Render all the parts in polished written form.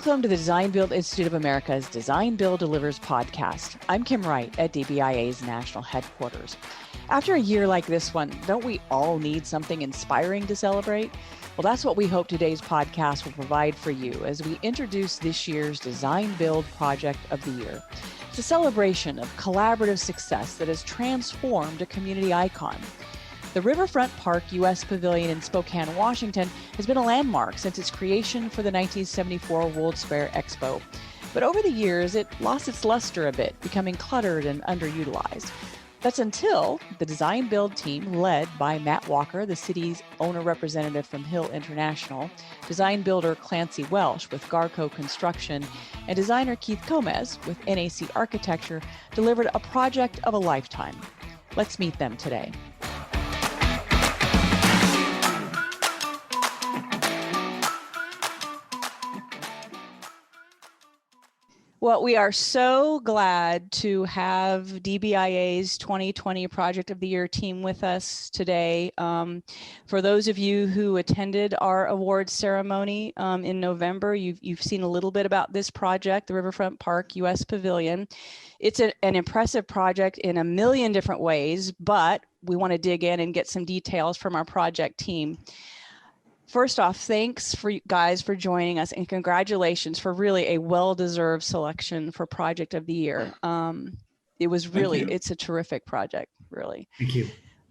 Welcome to the Design Build Institute of America's Design Build Delivers podcast. I'm Kim Wright at DBIA's national headquarters. After a year like this one, don't we all need something inspiring to celebrate? Well, that's what we hope today's podcast will provide for you as we introduce this year's Design Build Project of the Year. It's a celebration of collaborative success that has transformed a community icon. The Riverfront Park U.S. Pavilion in Spokane, Washington has been a landmark since its creation for the 1974 World's Fair Expo. But over the years, it lost its luster a bit, becoming cluttered and underutilized. That's until the design build team, led by Matt Walker, the city's owner representative from Hill International, design builder Clancy Welsh with Garco Construction, and designer Keith Gomez with NAC Architecture, delivered a project of a lifetime. Let's meet them today. Well, we are so glad to have DBIA's 2020 Project of the Year team with us today. For those of you who attended our awards ceremony in November, you've seen a little bit about this project, the Riverfront Park U.S. Pavilion. It's an impressive project in a million different ways, but we want to dig in and get some details from our project team. First off, thanks for you guys for joining us, and congratulations for really a well-deserved selection for Project of the Year. It was really, it's a terrific project, really. Thank you.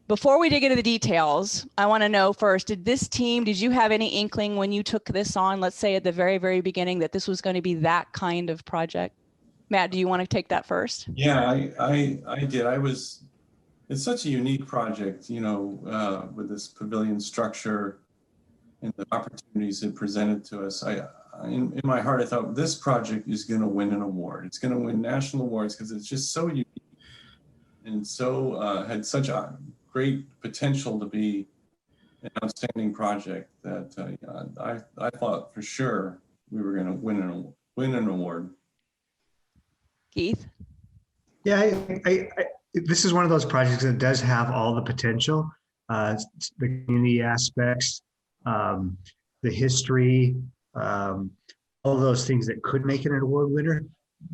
Before we dig into the details, I want to know first, did you have any inkling when you took this on, let's say at the very, very beginning, that this was going to be that kind of project? Matt, do you want to take that first? Yeah, I did. It's such a unique project, with this pavilion structure and the opportunities it presented to us. In my heart, I thought this project is going to win an award. It's going to win national awards because it's just so unique and so had such a great potential to be an outstanding project that I thought for sure we were going to win an award. Keith? Yeah, this is one of those projects that does have all the potential, the community aspects, the history, all of those things that could make it an award winner,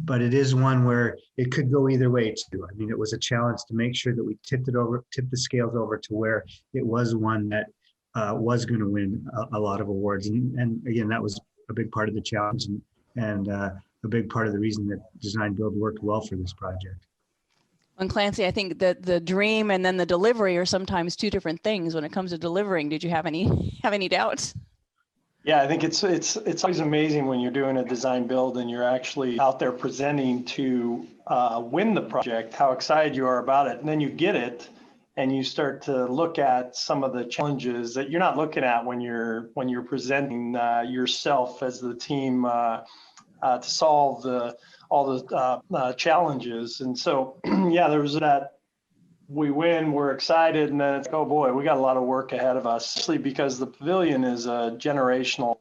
but it is one where it could go either way too. I mean, it was a challenge to make sure that we tipped the scales over to where it was one that was going to win a lot of awards. And again, that was a big part of the challenge and a big part of the reason that Design Build worked well for this project. And Clancy, I think that the dream and then the delivery are sometimes two different things when it comes to delivering. Did you have any doubts? Yeah, I think it's always amazing when you're doing a design build and you're actually out there presenting to win the project, how excited you are about it. And then you get it and you start to look at some of the challenges that you're not looking at when you're presenting yourself as the team to solve all the challenges. And so, yeah, there was that, we win, we're excited, and then it's, oh boy, we got a lot of work ahead of us, especially because the pavilion is a generational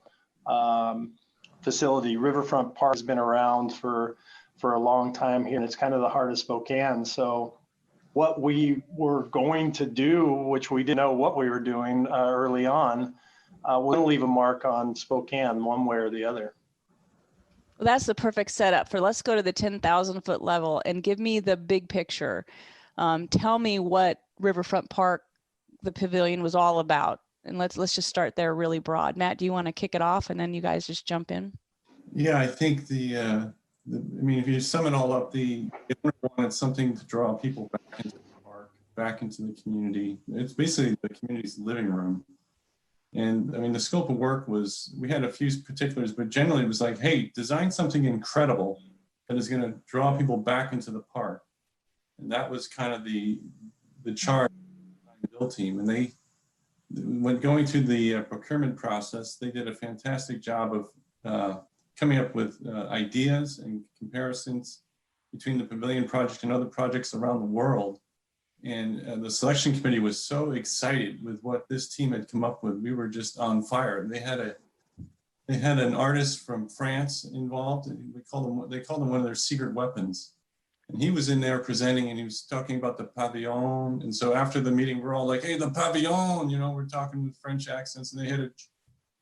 facility. Riverfront Park has been around for a long time here, and it's kind of the heart of Spokane. So what we were going to do, which we didn't know what we were doing early on, will leave a mark on Spokane one way or the other. Well, that's the perfect setup for, let's go to the 10,000 foot level and give me the big picture. Tell me what Riverfront Park, the pavilion, was all about. And let's just start there really broad. Matt, do you want to kick it off and then you guys just jump in? Yeah, I think if you sum it all up, the owner wanted something to draw people back into the park, back into the community. It's basically the community's living room. And I mean, the scope of work was, we had a few particulars, but generally it was like, hey, design something incredible that is going to draw people back into the park. And that was kind of the charge of the build team. And when going through the procurement process, they did a fantastic job of coming up with ideas and comparisons between the Pavilion project and other projects around the world. And the selection committee was so excited with what this team had come up with. We were just on fire. They had an artist from France involved. And they called him one of their secret weapons. And he was in there presenting, and he was talking about the Pavilion. And so after the meeting, we're all like, hey, the Pavilion, we're talking with French accents. And they had a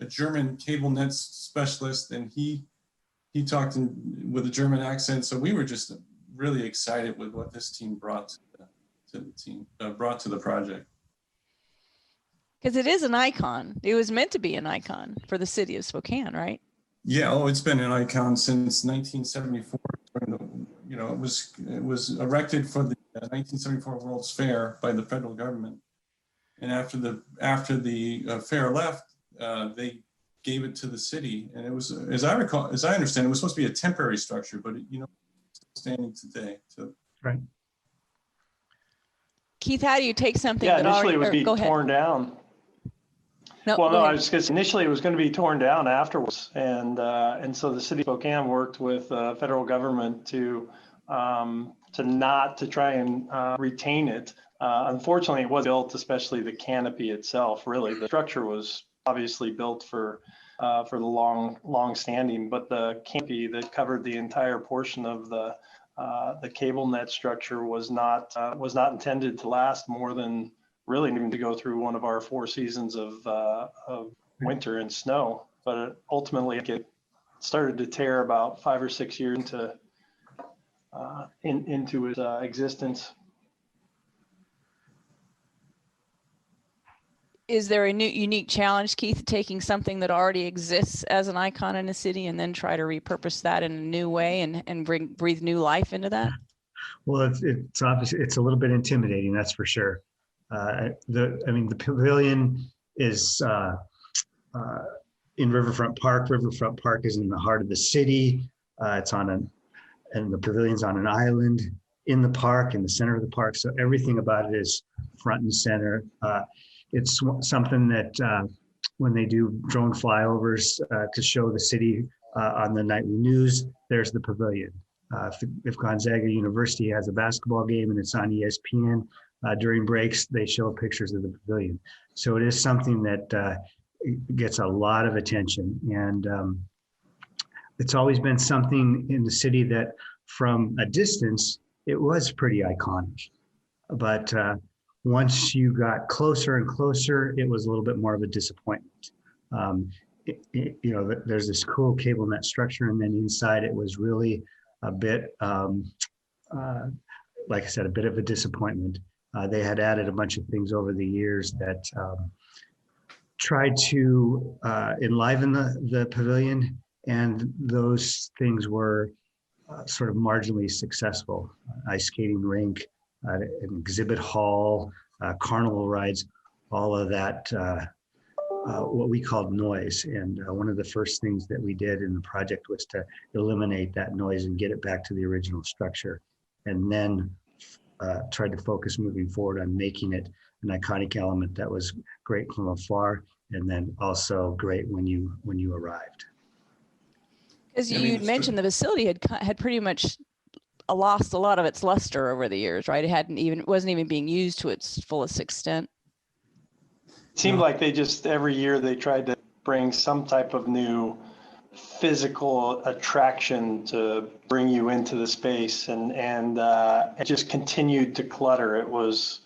German cable net specialist, and he he talked with a German accent. So we were just really excited with what this team brought to the team, brought to the project. Because it is an icon. It was meant to be an icon for the city of Spokane, right? Yeah, oh, it's been an icon since 1974. You know, it was erected for the 1974 World's Fair by the federal government, and after the fair left, they gave it to the city, and it was, as I understand, it was supposed to be a temporary structure, but it, you know, it's still standing today. So. Right. Keith, how do you take something Yeah, that initially already, it would be torn down. No, Well, go no, ahead. I was just initially it was going to be torn down afterwards, and so the city of Spokane worked with the federal government to try and retain it. Unfortunately, it was built, especially the canopy itself. Really, the structure was obviously built for the long standing, but the canopy that covered the entire portion of the cable net structure was not intended to last more than really even to go through one of our 4 seasons of winter and snow. But ultimately it started to tear about 5 or 6 years into its existence. Is there a new unique challenge, Keith, taking something that already exists as an icon in a city and then try to repurpose that in a new way and breathe new life into that? Well, it's obviously, it's a little bit intimidating, that's for sure. The Pavilion is in Riverfront Park. Riverfront Park is in the heart of the city. And the Pavilion's on an island in the park, in the center of the park. So everything about it is front and center. It's something that when they do drone flyovers to show the city on the nightly news, there's the Pavilion. If Gonzaga University has a basketball game and it's on ESPN, during breaks, they show pictures of the Pavilion. So it is something that gets a lot of attention. And it's always been something in the city that from a distance, it was pretty iconic. But once you got closer and closer, it was a little bit more of a disappointment. There's this cool cable net structure, and then inside it was really a bit, like I said, a bit of a disappointment. They had added a bunch of things over the years that tried to enliven the Pavilion, and those things were sort of marginally successful. Ice skating rink, an exhibit hall, carnival rides, all of that, what we called noise. And one of the first things that we did in the project was to eliminate that noise and get it back to the original structure. And then tried to focus moving forward on making it an iconic element that was great from afar, and then also great when you arrived. As you'd mentioned, the facility had pretty much lost a lot of its luster over the years, right? It wasn't even being used to its fullest extent. It seemed like every year they tried to bring some type of new physical attraction to bring you into the space, and it just continued to clutter. It was,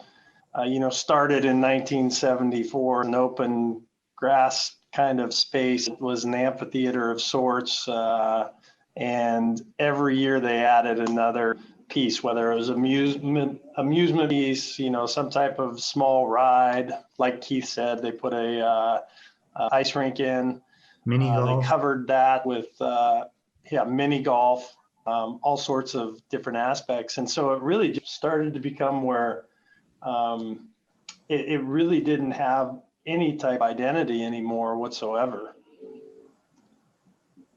started in 1974, an open grass kind of space. It was an amphitheater of sorts, and every year they added another piece, whether it was amusement piece, some type of small ride. Like Keith said, they put a ice rink in. Mini golf. They covered that with mini golf, all sorts of different aspects. And so it really just started to become where it really didn't have any type of identity anymore whatsoever.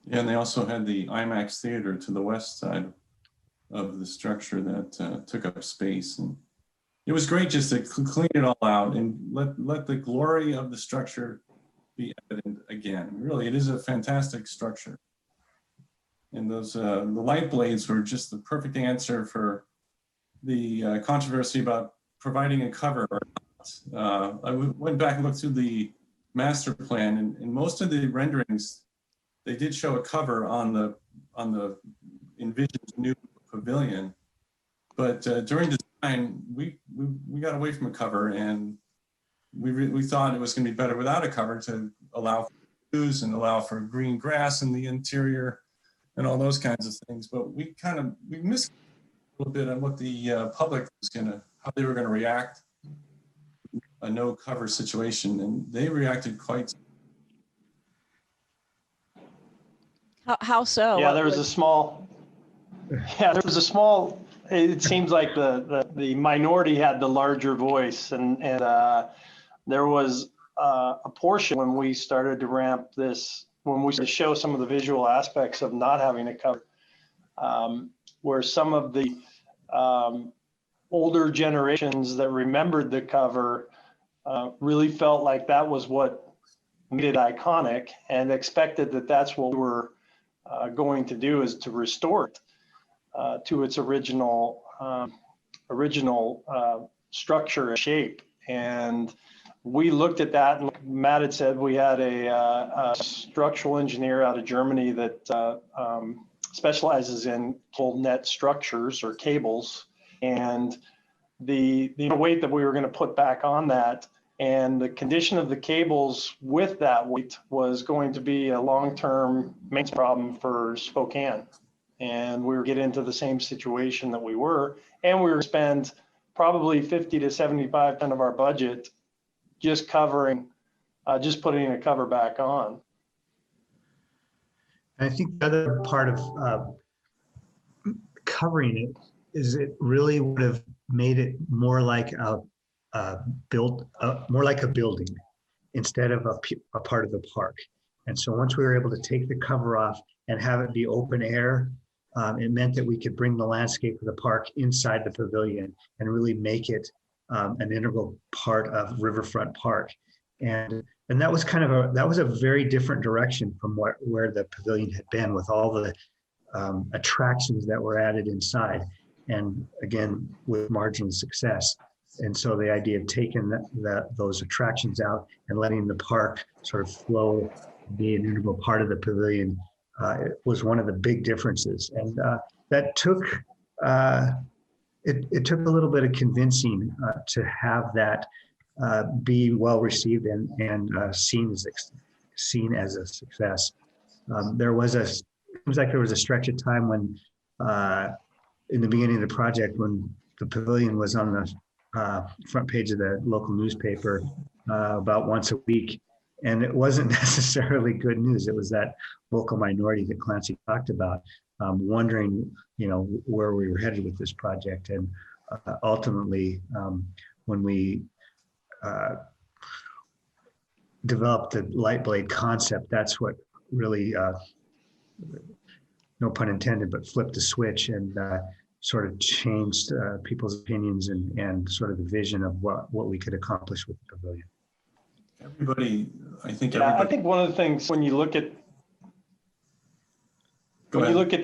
Yeah, and they also had the IMAX theater to the west side of the structure that took up space. And it was great just to clean it all out and let the glory of the structure be evident again. Really, it is a fantastic structure. And those the light blades were just the perfect answer for the controversy about providing a cover or not. I went back and looked through the master plan, and in most of the renderings, they did show a cover on the envisioned new pavilion. But during design, we got away from a cover, and we thought it was going to be better without a cover to allow for views and allow for green grass in the interior. and all those kinds of things. But we missed a little bit on what the public was how they were gonna react a no cover situation, and they reacted quite. How so? Yeah, there was a small, it seems like the minority had the larger voice, and there was a portion when we started to ramp this, when we started to show some of the visual aspects of not having a cover, where some of the older generations that remembered the cover really felt like that was what made it iconic, and expected that that's what we were going to do, is to restore it to its original structure and shape. And we looked at that, and Matt had said we had a structural engineer out of Germany that specializes in full net structures or cables, and the weight that we were going to put back on that and the condition of the cables with that weight was going to be a long-term maintenance problem for Spokane. And we were getting into the same situation that we were, and we were spend probably 50 to 75% of our budget just covering, just putting a cover back on. I think the other part of covering it is it really would have made it more like more like a building instead of a part of the park. And so once we were able to take the cover off and have it be open air, it meant that we could bring the landscape of the park inside the pavilion and really make it an integral part of Riverfront Park. And that was that was a very different direction from where the pavilion had been, with all the attractions that were added inside, and again with marginal success. And so the idea of taking those attractions out and letting the park sort of flow, be an integral part of the pavilion, was one of the big differences. And that took it took a little bit of convincing to have that be well received and seen as a success. It seems like there was a stretch of time when, in the beginning of the project, when the pavilion was on the front page of the local newspaper about once a week, and it wasn't necessarily good news. It was that vocal minority that Clancy talked about, wondering, where we were headed with this project. And ultimately, when we developed the light blade concept, that's what really, no pun intended, but flipped the switch and sort of changed people's opinions and sort of the vision of what we could accomplish with the pavilion. I think one of the things when you look at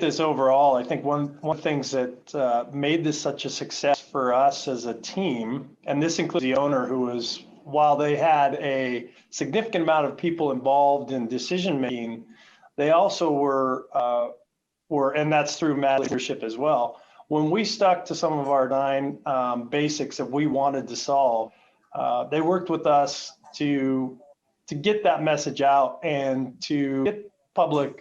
this overall, I think one of the things that made this such a success for us as a team, and this includes the owner, who was, while they had a significant amount of people involved in decision making, they also were, and that's through Matt's leadership as well. When we stuck to some of our 9 basics that we wanted to solve, they worked with us to get that message out and to get public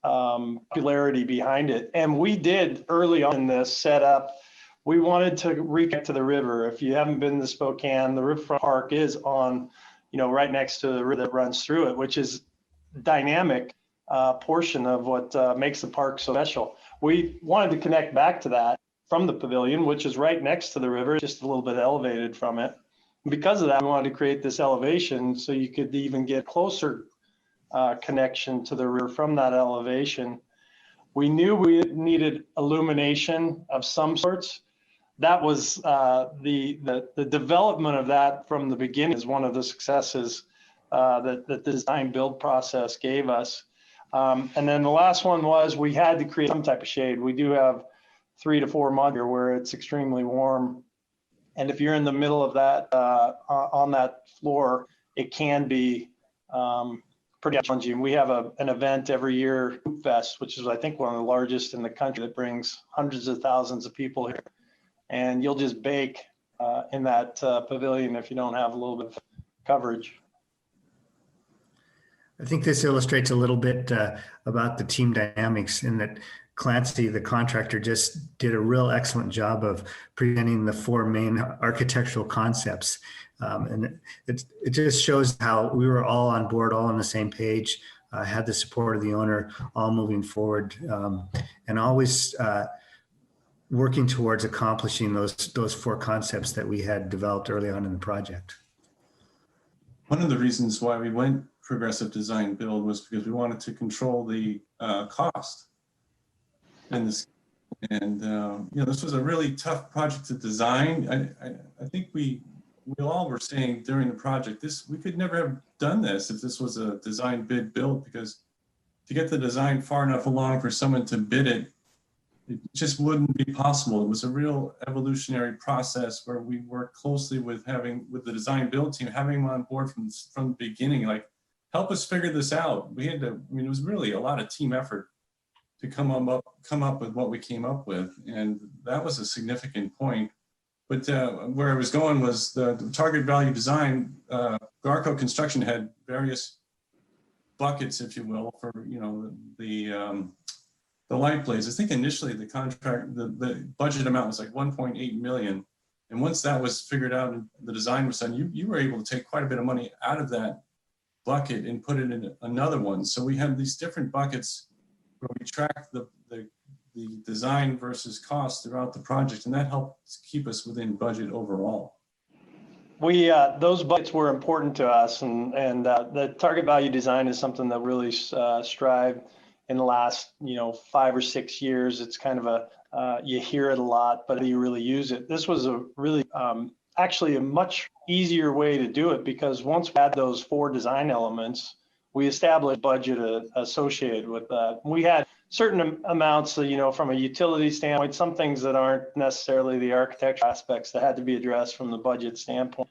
popularity behind it. And we did early on in this setup. We wanted to reconnect to the river. If you haven't been to Spokane, the Riverfront Park is on, right next to the river that runs through it, which is dynamic portion of what makes the park so special. We wanted to connect back to that from the pavilion, which is right next to the river, just a little bit elevated from it. Because of that, we wanted to create this elevation so you could even get closer connection to the river from that elevation. We knew we needed illumination of some sorts. That was the development of that from the beginning is one of the successes that the design build process gave us. And then the last one was we had to create some type of shade. We do have 3 to 4 months here where it's extremely warm. And if you're in the middle of that, on that floor, it can be pretty challenging. We have an event every year, Hoop Fest, which is, I think, one of the largest in the country, that brings hundreds of thousands of people here. And you'll just bake in that pavilion if you don't have a little bit of coverage. I think this illustrates a little bit about the team dynamics in that Clancy, the contractor, just did a real excellent job of presenting the four main architectural concepts. And it just shows how we were all on board, all on the same page, had the support of the owner, all moving forward, and always working towards accomplishing those four concepts that we had developed early on in the project. One of the reasons why we went progressive design build was because we wanted to control the cost in this. And this was a really tough project to design. I think we all were saying during the project, we could never have done this if this was a design bid build, because to get the design far enough along for someone to bid it, it just wouldn't be possible. It was a real evolutionary process where we worked closely with the design build team, having them on board from the beginning, like, help us figure this out. We had to, it was really a lot of team effort to come up with what we came up with. And that was a significant point. But where I was going was the target value design. Garco Construction had various buckets, if you will, for the light blades. I think initially the budget amount was like 1.8 million. And once that was figured out and the design was done, you were able to take quite a bit of money out of that bucket and put it in another one. So we have these different buckets where we track the design versus cost throughout the project, and that helps keep us within budget overall. Those buckets were important to us, and the target value design is something that really strived in the last 5 or 6 years. It's kind of you hear it a lot, but do you really use it? This was a really actually a much easier way to do it, because once we had those 4 design elements, we established budget associated with that. We had certain amounts, from a utility standpoint, some things that aren't necessarily the architectural aspects that had to be addressed from the budget standpoint.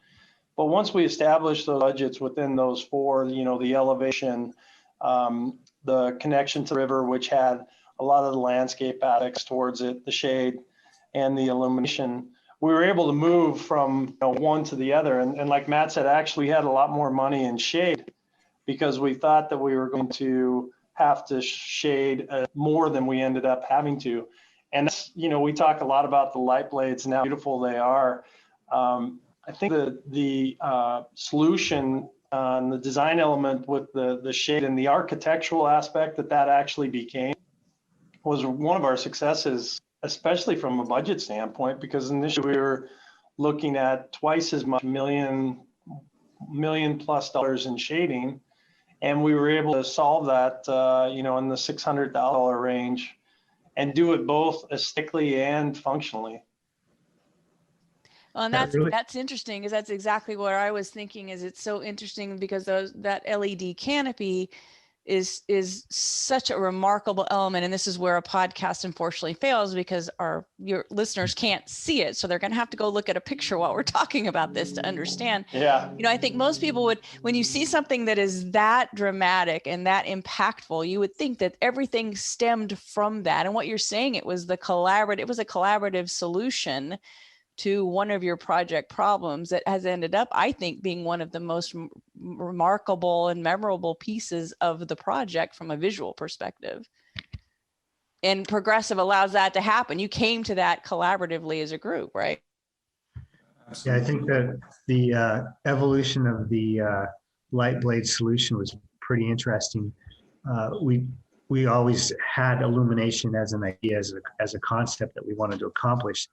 But once we established those budgets within those 4, the elevation, the connection to the river, which had a lot of the landscape aspects towards it, the shade and the illumination, we were able to move from one to the other. And like Matt said, actually we had a lot more money in shade, because we thought that we were going to have to shade more than we ended up having to. And that's, we talk a lot about the light blades and how beautiful they are. I think the solution on the design element with the shade and the architectural aspect that actually became was one of our successes, especially from a budget standpoint, because initially we were looking at twice as much, $1 million plus in shading. And we were able to solve that, in the $600 range, and do it both aesthetically and functionally. Well, and that's interesting, because that's exactly what I was thinking. Is it's so interesting because that LED canopy is such a remarkable element, and this is where a podcast unfortunately fails, because your listeners can't see it, so they're going to have to go look at a picture while we're talking about this to understand. Yeah. I think most people would, when you see something that is that dramatic and that impactful, you would think that everything stemmed from that. And what you're saying, it was a collaborative solution to one of your project problems that has ended up, I think, being one of the most remarkable and memorable pieces of the project from a visual perspective. And Progressive allows that to happen. You came to that collaboratively as a group, right? Yeah, I think that the evolution of the light blade solution was pretty interesting. We always had illumination as an idea, as a concept that we wanted to accomplish.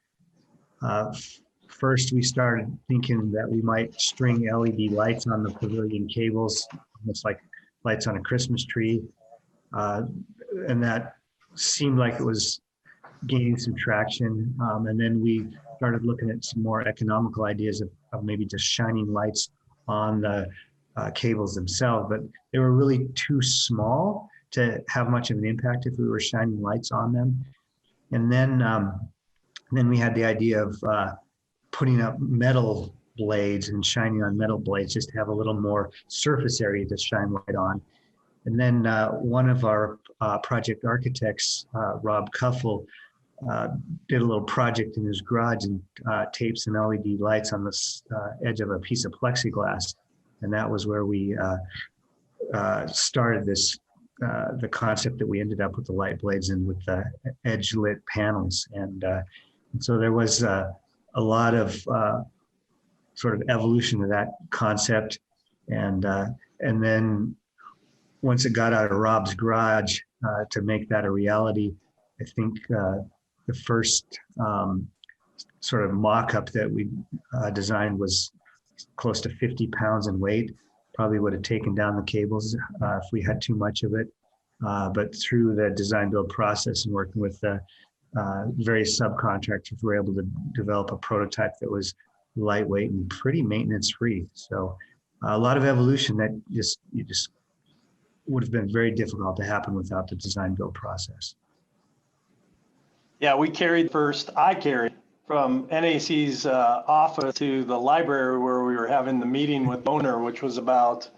First, we started thinking that we might string LED lights on the pavilion cables, almost like lights on a Christmas tree. And that seemed like it was gaining some traction. And then we started looking at some more economical ideas of maybe just shining lights on the cables themselves, but they were really too small to have much of an impact if we were shining lights on them. And then we had the idea of putting up metal blades and shining on metal blades just to have a little more surface area to shine light on. And then one of our project architects, Rob Cuffle, did a little project in his garage and taped some LED lights on the edge of a piece of plexiglass. And that was where we started this, the concept that we ended up with the light blades and with the edge lit panels. And so there was a lot of sort of evolution of that concept. And then once it got out of Rob's garage to make that a reality, I think the first sort of mock-up that we designed was close to 50 pounds in weight. Probably would have taken down the cables if we had too much of it. But through the design build process and working with the various subcontractors, we were able to develop a prototype that was lightweight and pretty maintenance free. So a lot of evolution that just would have been very difficult to happen without the design build process. Yeah, I carried from NAC's office to the library where we were having the meeting with the owner, which was about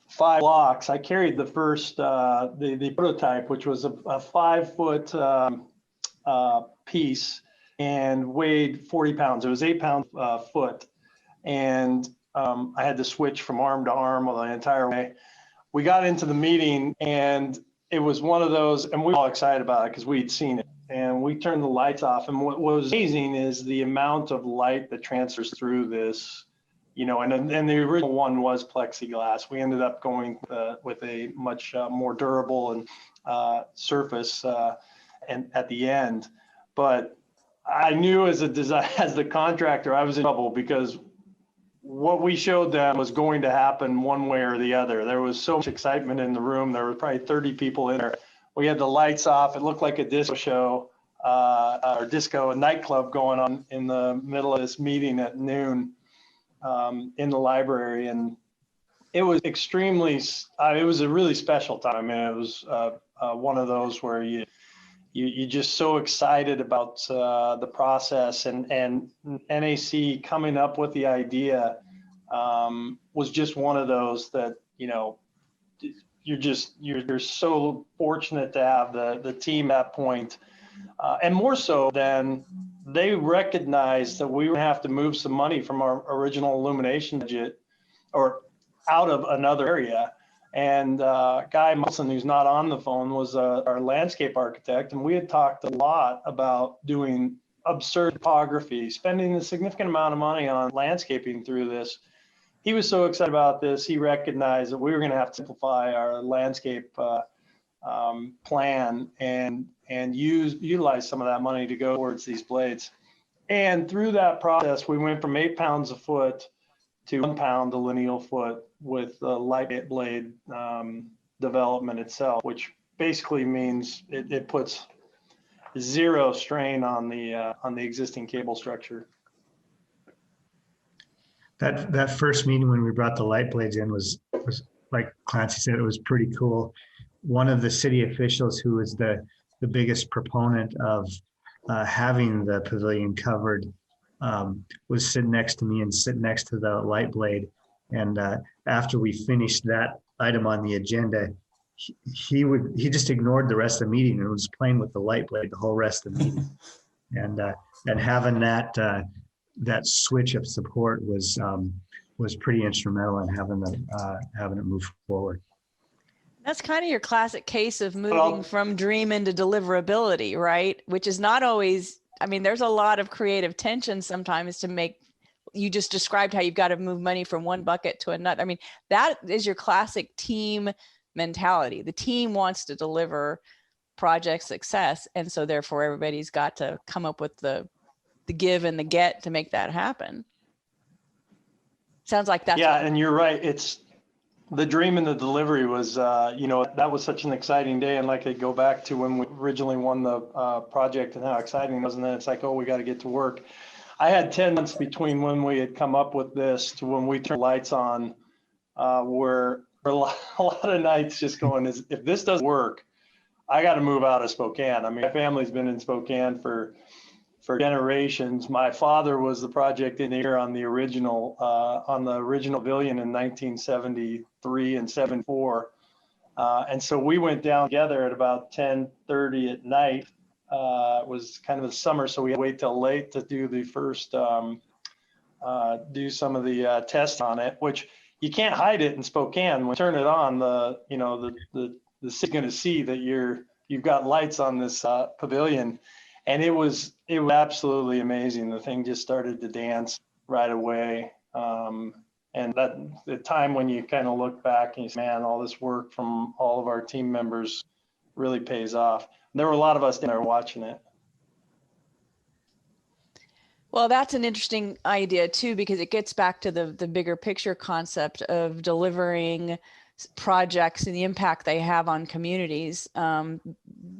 5 blocks. I carried the first, the prototype, which was a 5-foot piece and weighed 40 pounds. It was 8 pounds foot. And I had to switch from arm to arm the entire way. We got into the meeting and it was one of those, and we were all excited about it because we'd seen it. And we turned the lights off. And what was amazing is the amount of light that transfers through this, you know, and the original one was plexiglass. We ended up going with a much more durable and surface and at the end. But I knew as the contractor, I was in trouble because what we showed them was going to happen one way or the other. There was so much excitement in the room. There were probably 30 people in there. We had the lights off. It looked like a disco show or a nightclub going on in the middle of this meeting at noon in the library. And it was it was a really special time. I mean, it was one of those where you're just so excited about the process, and NAC coming up with the idea was just one of those that, you know, you're so fortunate to have the team at that point. And more so than they recognized that we were going to have to move some money from our original illumination budget or out of another area. And Guy Molson, who's not on the phone, was our landscape architect. And we had talked a lot about doing absurd topography, spending a significant amount of money on landscaping through this. He was so excited about this, he recognized that we were going to have to simplify our landscape plan and utilize some of that money to go towards these blades. And through that process, we went from 8 pounds a foot to 1 pound a lineal foot with the light blade development itself, which basically means it puts zero strain on the existing cable structure. That first meeting when we brought the light blades in was like Clancy said, it was pretty cool. One of the city officials who was the biggest proponent of having the pavilion covered was sitting next to me and sitting next to the light blade. And after we finished that item on the agenda, he just ignored the rest of the meeting and was playing with the light blade the whole rest of the meeting. And having that switch of support was pretty instrumental in having it move forward. That's kind of your classic case of moving from dream into deliverability, right? Which is not always, I mean, there's a lot of creative tension sometimes to make, you just described how you've got to move money from one bucket to another. I mean, that is your classic team mentality. The team wants to deliver project success. And so therefore everybody's got to come up with the give and the get to make that happen. Sounds like that's. Yeah, and you're right. It's the dream and the delivery was, that was such an exciting day. And like I go back to when we originally won the project and how exciting it was. And then it's like, oh, we got to get to work. I had 10 months between when we had come up with this to when we turned lights on, where a lot of nights just going, if this doesn't work, I got to move out of Spokane. I mean, my family's been in Spokane for generations. My father was the project engineer on the original Pavilion in 1973 and 74. And so we went down together at about 10:30 at night. It was kind of the summer, so we had to wait till late to do the first, do some of the tests on it, which, you can't hide it in Spokane. When you turn it on, the city's going to see that you've got lights on this pavilion, and it was absolutely amazing. The thing just started to dance right away, and that the time when you kind of look back and you say, man, all this work from all of our team members really pays off. And there were a lot of us in there watching it. Well, that's an interesting idea too, because it gets back to the bigger picture concept of delivering projects and the impact they have on communities.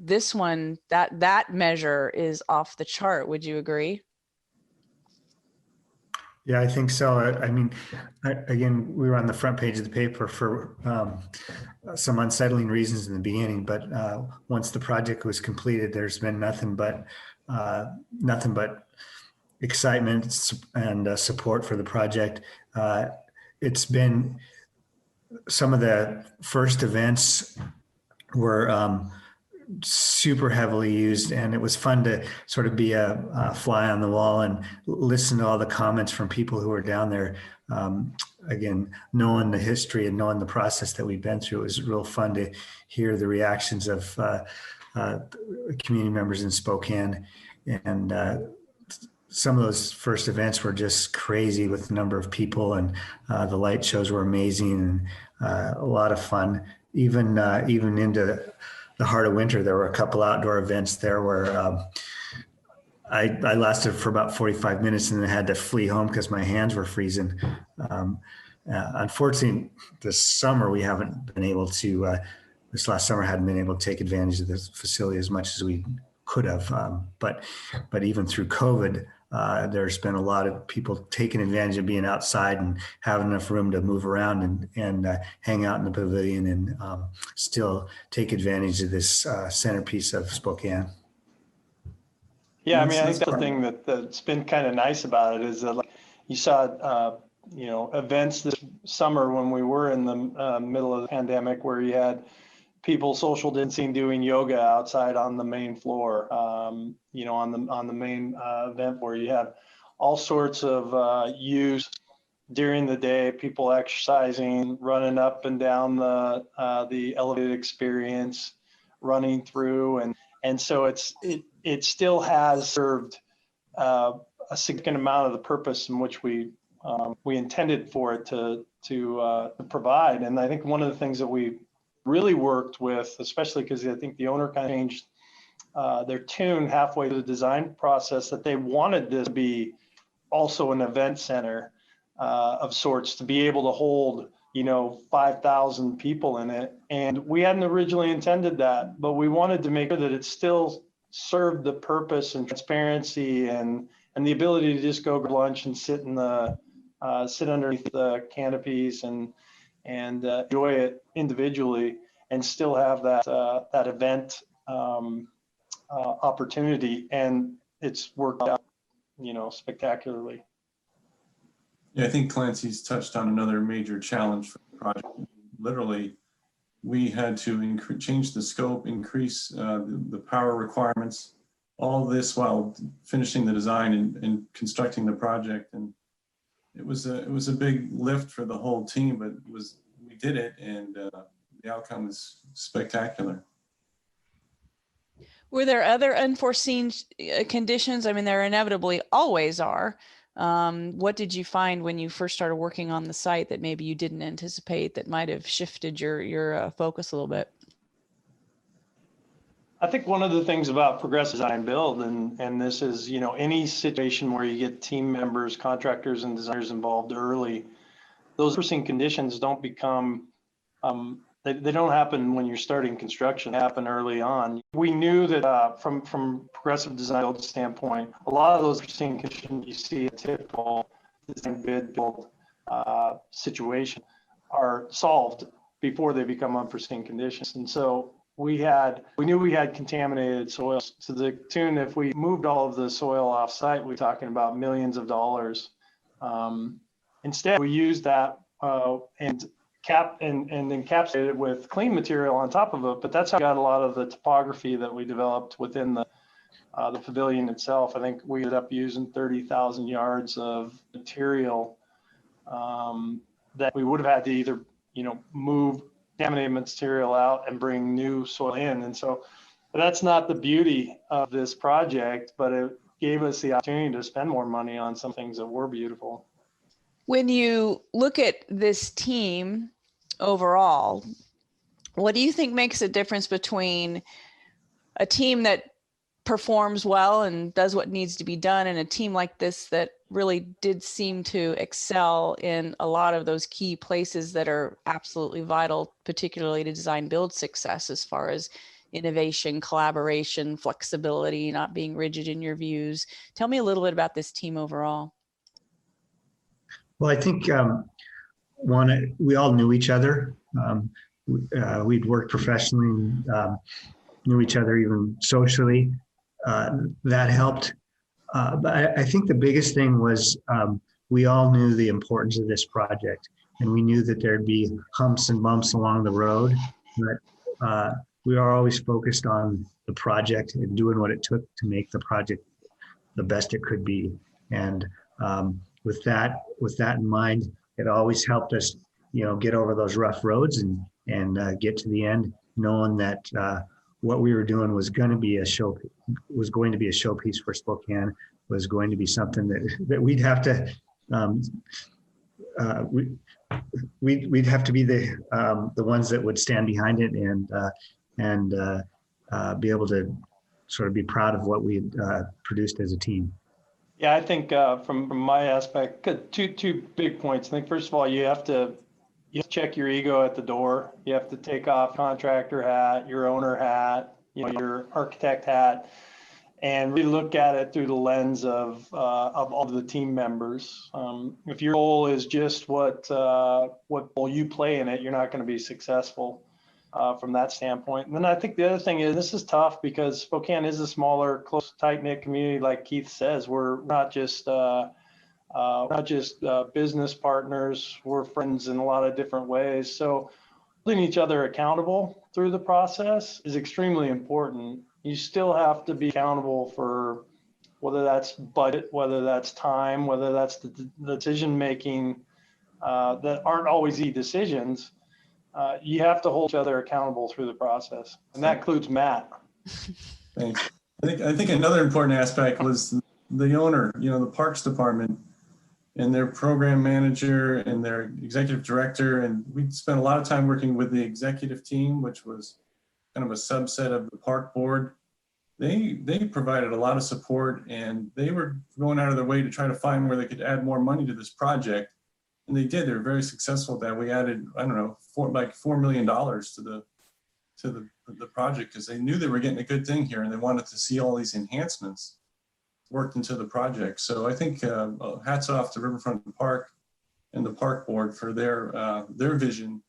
This one, that measure is off the chart. Would you agree? Yeah, I think so. I mean, again, we were on the front page of the paper for some unsettling reasons in the beginning, but once the project was completed, there's been nothing but excitement and support for the project. It's been, some of the first events were super heavily used, and it was fun to sort of be a fly on the wall and listen to all the comments from people who were down there. Again, knowing the history and knowing the process that we've been through, it was real fun to hear the reactions of community members in Spokane. And some of those first events were just crazy with the number of people, and the light shows were amazing and a lot of fun. Even into the heart of winter, there were a couple outdoor events there where I lasted for about 45 minutes and then had to flee home because my hands were freezing. Unfortunately, this summer we haven't been able to. This last summer, hadn't been able to take advantage of this facility as much as we could have. But even through COVID, there's been a lot of people taking advantage of being outside and having enough room to move around and hang out in the pavilion and still take advantage of this centerpiece of Spokane. Yeah, I mean, I think the thing that's been kind of nice about it is that, like, you saw, events this summer when we were in the middle of the pandemic, where you had people social distancing, doing yoga outside on the main floor, on the main event, where you have all sorts of use during the day, people exercising, running up and down the elevated experience, running through, and so it still has served a significant amount of the purpose in which we intended for it to provide. And I think one of the things that we really worked with, especially because I think the owner kind of changed their tune halfway through the design process, that they wanted this to be also an event center of sorts, to be able to hold 5,000 people in it. And we hadn't originally intended that, but we wanted to make sure that it still served the purpose and transparency and the ability to just go grab lunch and sit underneath the canopies and enjoy it individually, and still have that event opportunity. And it's worked out, spectacularly. Yeah, I think Clancy's touched on another major challenge for the project. Literally, we had to change the scope, increase the power requirements, all this while finishing the design and constructing the project. And it was a big lift for the whole team, but we did it, and the outcome is spectacular. Were there other unforeseen conditions? I mean, there inevitably always are. What did you find when you first started working on the site that maybe you didn't anticipate that might have shifted your focus a little bit? I think one of the things about progressive design build, and this is, any situation where you get team members, contractors, and designers involved early, those unforeseen conditions don't become, they don't happen when you're starting construction, they happen early on. We knew that from progressive design build standpoint, a lot of those unforeseen conditions you see in a typical design bid build situation are solved before they become unforeseen conditions. And so we knew we had contaminated soil to the tune, if we moved all of the soil off site, we're talking about millions of dollars. Instead, we used that and encapsulated it with clean material on top of it. But that's how we got a lot of the topography that we developed within the pavilion itself. I think we ended up using 30,000 yards of material that we would have had to either, move contaminated material out and bring new soil in. And so that's not the beauty of this project, but it gave us the opportunity to spend more money on some things that were beautiful. When you look at this team overall, what do you think makes a difference between a team that performs well and does what needs to be done and a team like this that really did seem to excel in a lot of those key places that are absolutely vital, particularly to design build success, as far as innovation, collaboration, flexibility, not being rigid in your views? Tell me a little bit about this team overall. Well, I think we all knew each other. We'd worked professionally, knew each other even socially. That helped. But I think the biggest thing was we all knew the importance of this project, and we knew that there'd be humps and bumps along the road. But we are always focused on the project and doing what it took to make the project the best it could be. And with that in mind, it always helped us, get over those rough roads and get to the end, knowing that what we were doing was going to be a showpiece for Spokane, was going to be something that we'd have to we'd have to be the ones that would stand behind it and be able to sort of be proud of what we had produced as a team. Yeah, I think from my aspect, two big points. I think first of all, you have to check your ego at the door. You have to take off contractor hat, your owner hat, your architect hat, and really look at it through the lens of all of the team members. If your goal is just what role you play in it, you're not going to be successful from that standpoint. And then I think the other thing is, this is tough because Spokane is a smaller, close, tight-knit community. Like Keith says, we're not just business partners. We're friends in a lot of different ways. So holding each other accountable through the process is extremely important. You still have to be accountable for whether that's budget, whether that's time, whether that's the decision-making that aren't always easy decisions. You have to hold each other accountable through the process. And that includes Matt. Thanks. I think another important aspect was the owner, the Parks Department, and their program manager and their executive director. And we spent a lot of time working with the executive team, which was kind of a subset of the park board. They provided a lot of support, and they were going out of their way to try to find where they could add more money to this project. And they did. They were very successful at that. We added, $4 million to the project because they knew they were getting a good thing here, and they wanted to see all these enhancements worked into the project. So I think hats off to Riverfront Park and the park board for their vision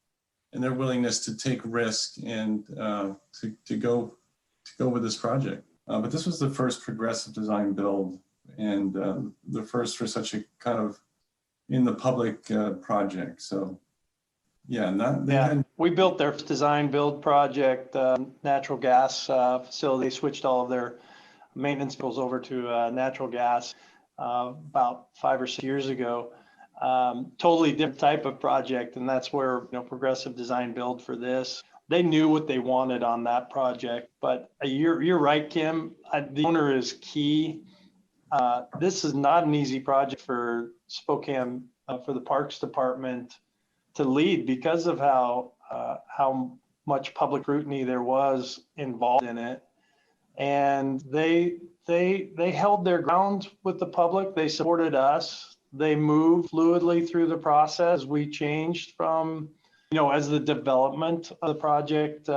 and their willingness to take risk and to go with this project. But this was the first progressive design build, and the first for such a kind of in the public project. So we built their design build project, natural gas facility. They switched all of their maintenance bills over to natural gas about 5 or 6 years ago. Totally different type of project, and that's where progressive design build for this. They knew what they wanted on that project, but you're right, Kim. The owner is key. This is not an easy project for Spokane, for the Parks Department to lead because of how much public scrutiny there was involved in it. And they held their ground with the public. They supported us. They moved fluidly through the process. We changed from, as the development of the project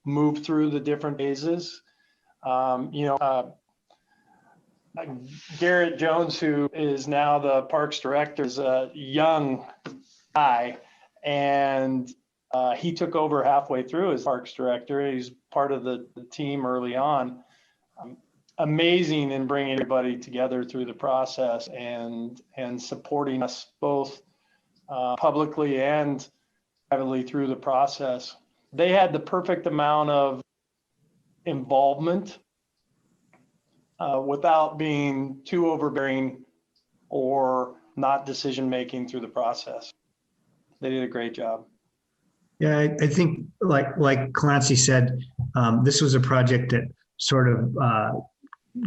moved through the different phases. Garrett Jones, who is now the Parks Director, is a young guy, and he took over halfway through as Parks Director. He's part of the team early on. Amazing in bringing everybody together through the process and supporting us both publicly and privately through the process. They had the perfect amount of involvement without being too overbearing or not decision-making through the process. They did a great job. Yeah, I think like Clancy said, this was a project that sort of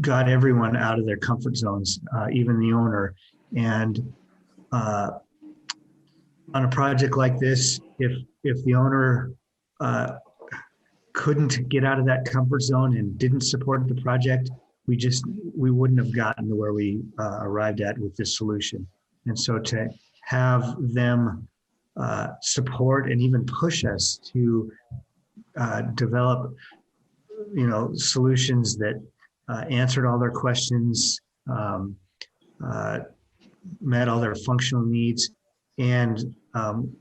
got everyone out of their comfort zones, even the owner. And on a project like this, if the owner couldn't get out of that comfort zone and didn't support the project, we wouldn't have gotten to where we arrived at with this solution. And so to have them support and even push us to develop, solutions that answered all their questions, met all their functional needs, and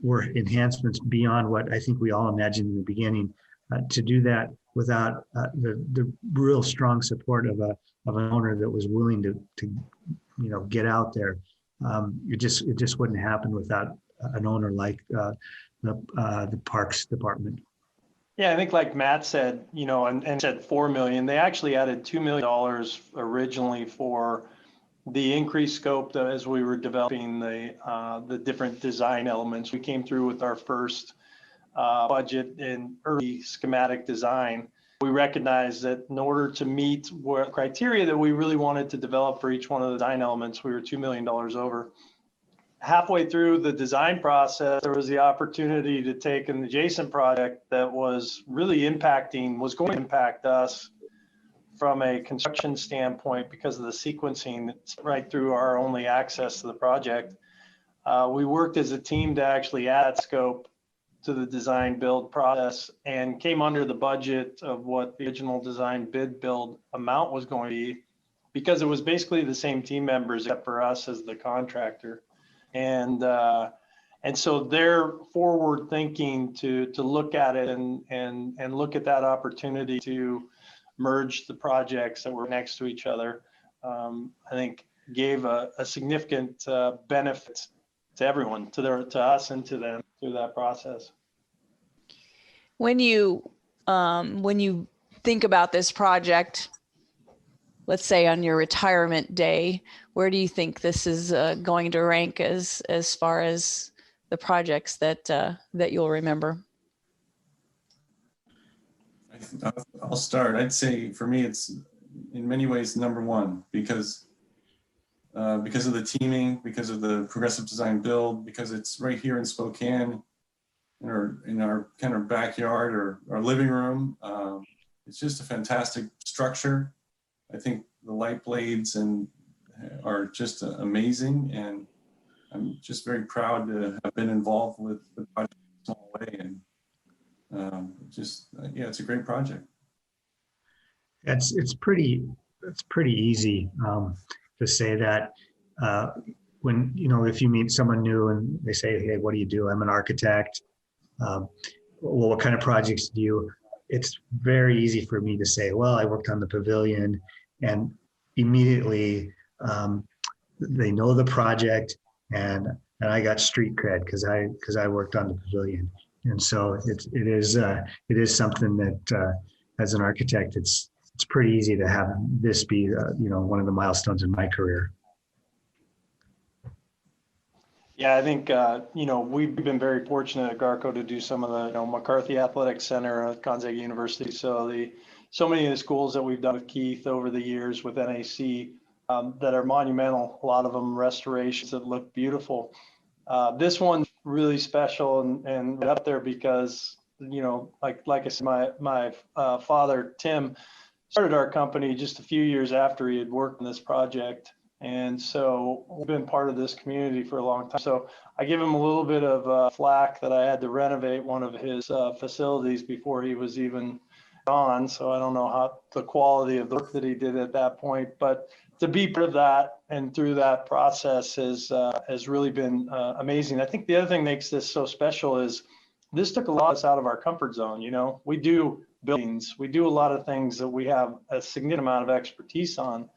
were enhancements beyond what I think we all imagined in the beginning. To do that without the real strong support of an owner that was willing to get out there, it just wouldn't happen without an owner like the Parks Department. Yeah, I think like Matt said, and said $4 million. They actually added $2 million originally for the increased scope as we were developing the different design elements. We came through with our first budget in early schematic design. We recognized that in order to meet what criteria that we really wanted to develop for each one of the design elements, we were $2 million over. Halfway through the design process, there was the opportunity to take an adjacent project that was really was going to impact us from a construction standpoint because of the sequencing right through our only access to the project. We worked as a team to actually add scope to the design build process and came under the budget of what the original design bid build amount was going to be, because it was basically the same team members except for us as the contractor. And so they're forward thinking to look at it and look at that opportunity to merge the projects that were next to each other. I think gave a significant benefit to everyone, to us and to them through that process. When you think about this project, let's say on your retirement day, where do you think this is going to rank as far as the projects that you'll remember? I'll start. I'd say for me, it's in many ways number one because of the teaming, because of the progressive design build, because it's right here in Spokane, in our kind of backyard or our living room. It's just a fantastic structure. I think the light blades are just amazing, and I'm just very proud to have been involved with the project in a small way. And it's a great project. It's pretty easy to say that when if you meet someone new and they say, "Hey, what do you do?" I'm an architect. Well, what kind of projects do you? It's very easy for me to say, "Well, I worked on the Pavilion," and immediately they know the project, and I got street cred because I worked on the Pavilion. And so it is something that as an architect, it's pretty easy to have this be one of the milestones in my career. Yeah, I think we've been very fortunate at Garco to do some of the McCarthy Athletic Center at Gonzaga University. So many of the schools that we've done with Keith over the years with NAC that are monumental. A lot of them restorations that look beautiful. This one's really special and up there because, like I said, my father, Tim, started our company just a few years after he had worked on this project. And so we've been part of this community for a long time. So I give him a little bit of flack that I had to renovate one of his facilities before he was even gone. So I don't know how the quality of the work that he did at that point, but to be part of that and through that process has really been amazing. I think the other thing makes this so special is this took a lot of us out of our comfort zone. We do buildings, we do a lot of things that we have a significant amount of expertise on.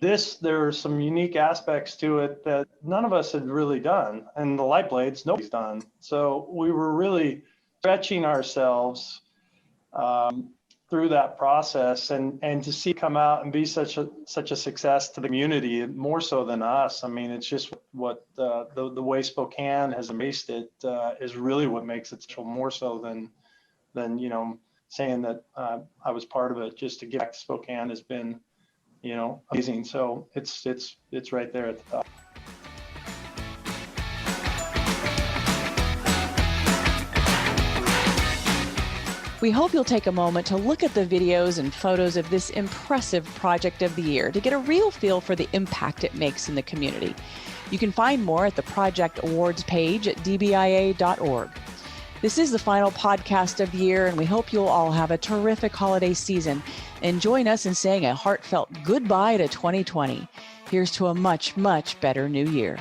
There are some unique aspects to it that none of us had really done, and the light blades, nobody's done. So we were really stretching ourselves through that process, and to see it come out and be such a success to the community, more so than us. I mean, it's just what the way Spokane has embraced it is really what makes it special, more so than saying that I was part of it. Just to get back to Spokane has been amazing. So it's right there at the top. We hope you'll take a moment to look at the videos and photos of this impressive project of the year to get a real feel for the impact it makes in the community. You can find more at the Project Awards page at dbia.org. This is the final podcast of the year, and we hope you'll all have a terrific holiday season and join us in saying a heartfelt goodbye to 2020. Here's to a much, much better new year.